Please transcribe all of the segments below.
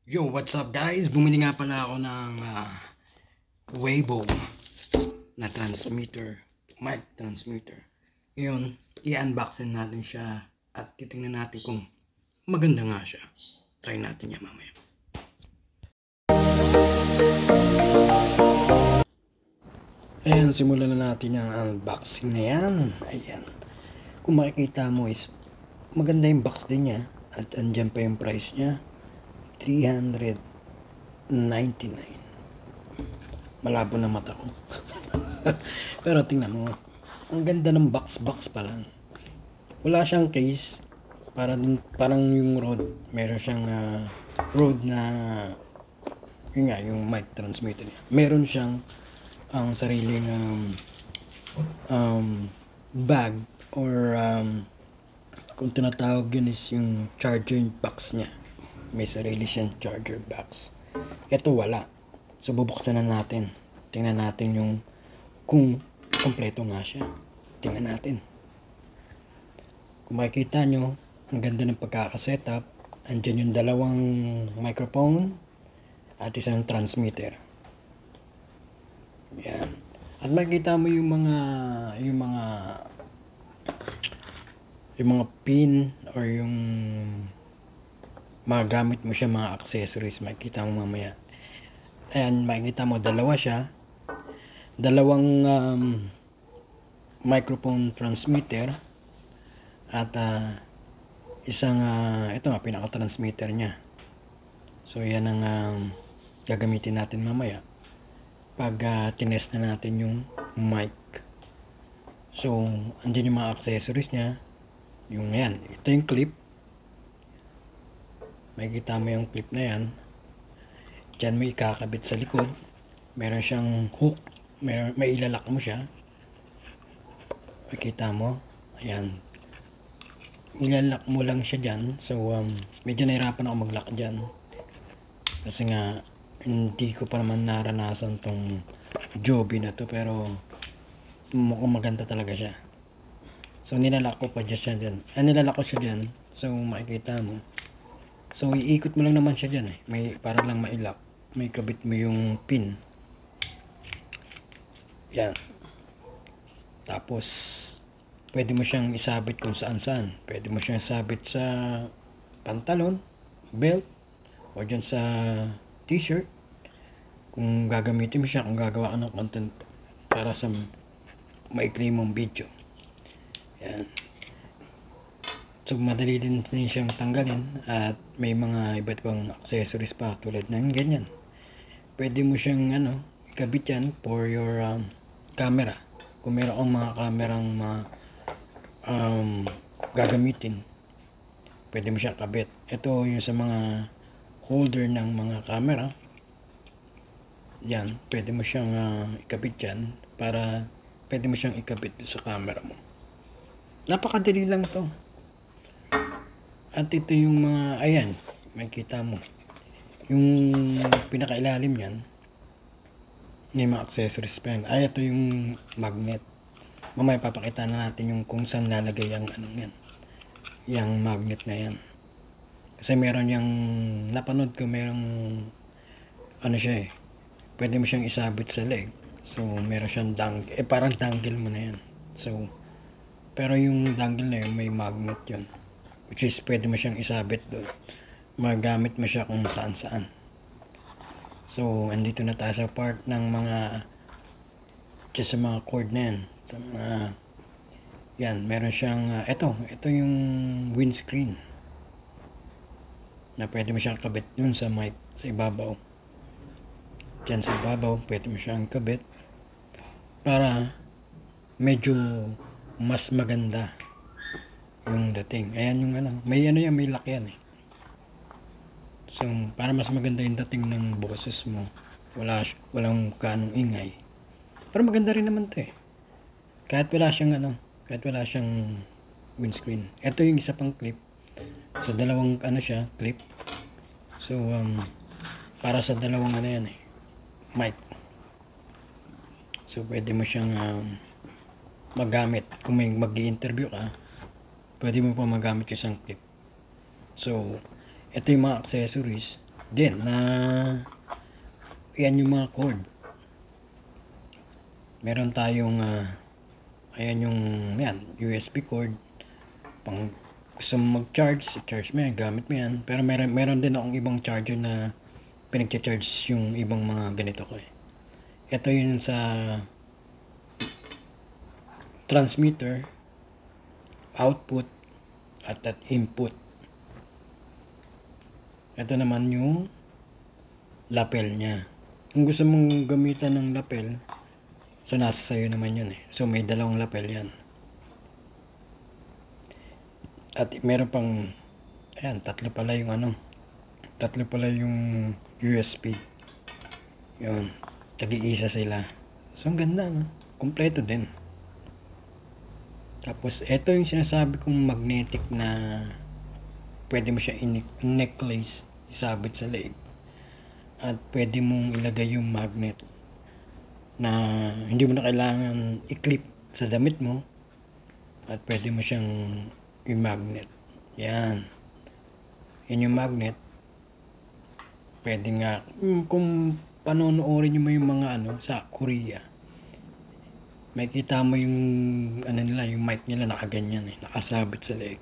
Yo, what's up guys? Bumili nga pala ako ng Weibo na transmitter, mic transmitter. Ngayon, i-unboxing natin siya at titingnan natin kung maganda nga siya. Try natin yan mamaya. Ayan, simulan na natin yung unboxing na yan. Ayan. Kung makikita mo is maganda yung box din niya at andyan pa yung price niya. $399. Malabo na mata ko. Pero tingnan mo, ang ganda ng box pa lang. Wala siyang case. Parang yung Rode. Meron siyang Rode na yun nga, yung mic transmitter niya. Meron siyang ang sariling bag or kung tinatawag yun is yung charger box niya. May sarili siyang charger box. Ito wala. So bubuksan na natin. Tingnan natin yung kung kompleto nga siya. Tingnan natin. Kung makikita nyo, ang ganda ng pagkakasetup. Andyan yung dalawang microphone at isang transmitter. Yan. At makikita mo yung mga pin or yung magamit mo siya mga accessories, makikita mo mamaya. Ayan, makikita mo dalawa siya. Dalawang microphone transmitter at isang ito nga pinaka-transmitter niya. So yan ang gagamitin natin mamaya pag tinest na natin yung mic. So andyan yung mga accessories niya. Yung yan, ito yung clip. Makikita mo yung clip na yan. Diyan mo ikakabit sa likod. Meron siyang hook. May ilalak mo siya. Makikita mo. Ayan. Ilalak mo lang siya dyan. So, medyo nahirapan ako mag-lock dyan. Kasi nga, hindi ko pa naman naranasan tong Joby na to. Pero, mukhang maganda talaga siya. So, nilalak ko pa siya dyan. Nilalak ko siya dyan. So, makikita mo. So, iikot mo lang naman siya dyan eh. Para lang mailak. May kabit mo yung pin. Yan. Tapos, pwede mo siyang isabit kung saan-saan. Pwede mo siyang isabit sa pantalon, belt, o dyan sa t-shirt. Kung gagamitin mo siya, kung gagawa ka ng content para sa maikli mong video. Yan. So, madali din siyang tanggalin at may mga iba't ibang accessories pa tulad ng ganyan. Pwede mo siyang ikabit yan for your camera. Kung meron kang mga kamerang gagamitin, pwede mo siyang kabit. Ito yung sa mga holder ng mga camera. Yan, pwede mo siyang ikabit yan para pwede mo siyang ikabit sa camera mo. Napakadali lang to. At ito yung mga, ayan, makikita mo. Yung pinakailalim yan, may mga accessories pa yan. Ay, ito yung magnet. Mamaya papakita na natin yung kung saan lalagay yung yan. Yung magnet na yan. Kasi meron yung, napanood ko, merong, siya eh. Pwede mo siyang isabit sa leg. So, meron siyang dangle. Parang dangle mo na yan. So, pero yung dangle na yun, may magnet yun. Which is, pwede mo siyang isabit doon. Magamit mo siya kung saan-saan. So, andito na tayo sa part ng mga just sa mga cord na yan. Sa mga, yan, meron siyang, ito yung windscreen. Na pwede mo siyang kabit dun sa mic, sa ibabaw. Diyan sa ibabaw, pwede mo siyang kabit. Para medyo mas maganda yung dating. Ayan yung may may lock yan eh. So, para mas maganda yung dating ng boses mo, walang kanong ingay. Pero maganda rin naman 'to eh. Kahit wala siyang windscreen. Ito yung isa pang clip. So, dalawang siya, clip. So, para sa dalawang yan eh, mic. So, pwede mo siyang magamit. Kung may mag-i-interview ka, pwede mo pa magamit yung isang clip. So, ito yung mga accessories. din na yan yung mga cord. Meron tayong ayan yung yan, USB cord. Pang gusto mo mag-charge, charge mo yan, gamit mo yan. Pero meron din akong ibang charger na pinag-charge yung ibang mga ganito ko eh. Ito yun sa transmitter, output, at input. Ito naman yung lapel niya. Kung gusto mong gamitan ng lapel, so nasa sayo naman yun eh. So may dalawang lapel yan. At meron pang, ayan, tatlo pala yung USB. Yun, tagi-isa sila. So ang ganda, no? Kompleto din. Tapos ito yung sinasabi kong magnetic na pwede mo siya necklace, isabit sa leeg. At pwede mong ilagay yung magnet na hindi mo na kailangan i-clip sa damit mo. At pwede mo siyang i-magnet. Yan. Yan yung magnet. Pwede nga, kung panonoorin mo yung mga sa Korea, makikita mo yung nila, yung mic nila nakaganyan eh, nakasabit sa leeg.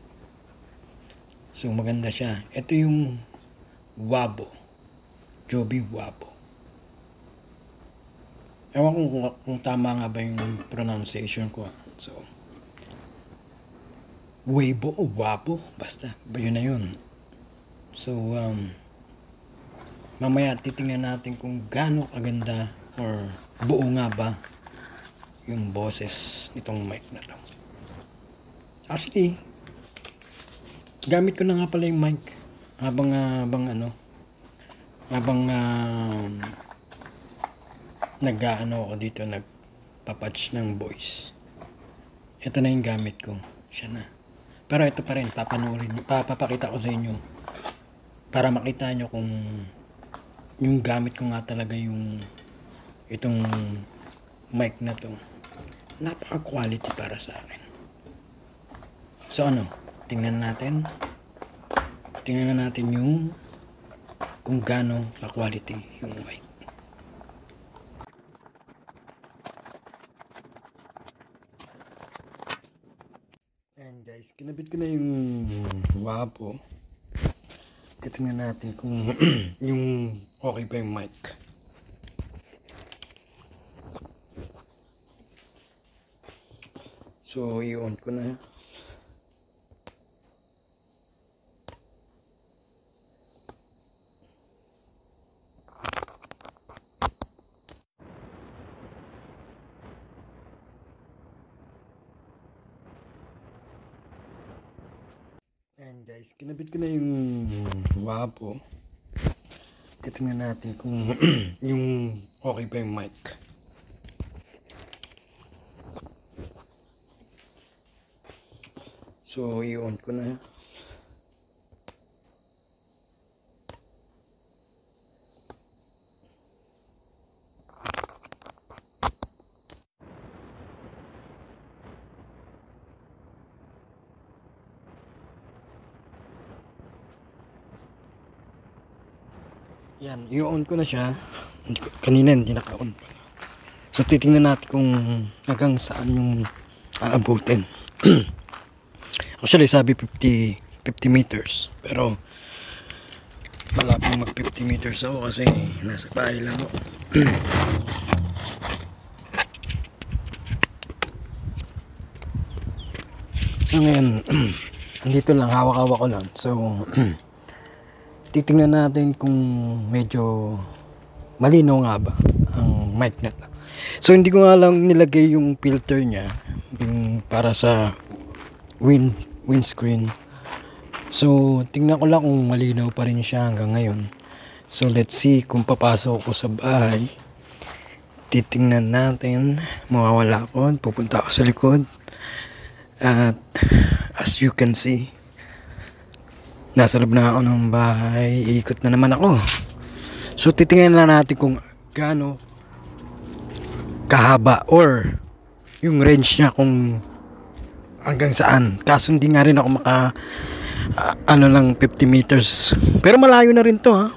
So maganda siya. Ito yung Wabo. Joby Wabo. Ewan kung tama nga ba yung pronunciation ko. So Weibo o Wabo, basta yun na yun. So mamaya titingnan natin kung gaano kaganda or buo nga ba yung boses nitong mic na to. Actually, gamit ko na nga pala yung mic habang nag-ano ako dito, nagpapatch ng voice. Ito na yung gamit ko. Siya na. Pero ito pa rin, papakita ko sa inyo para makita nyo kung yung gamit ko nga talaga itong mic na to. Napaka-quality para sa akin. So tingnan natin yung kung gaano ka-quality yung mic. Ayan guys, kinabit ko na yung Wabo. Titingnan natin kung yung okay pa yung mic. So, i-on ko na. Ayan guys, kinabit ko na yung Wabo. Titingnan natin kung yung okay pa yung mic. So, i-on ko na. Yan, i-on ko na siya. Kanina hindi naka-on pala. So, titingnan natin kung hanggang saan yung aabutin. Actually, sabi 50 meters. Pero, malapit mag 50 meters ako kasi nasa bahay lang ako. So, ngayon, andito lang, hawak-hawak ko lang. So, titingnan natin kung medyo malinaw nga ba ang mic na to. So, hindi ko nga lang nilagay yung filter niya, yung para sa windscreen. So, tingnan ko lang kung malinaw pa rin siya hanggang ngayon. So, let's see kung papasok ko sa bahay. Titingnan natin. Mawawala ko. Pupunta ako sa likod. At, as you can see, nasa loob na ako ng bahay. Iikot na naman ako. So, titingnan na natin kung gaano kahaba or yung range niya kung hanggang saan. Kaso hindi nga rin ako lang 50 meters. Pero malayo na rin to ha.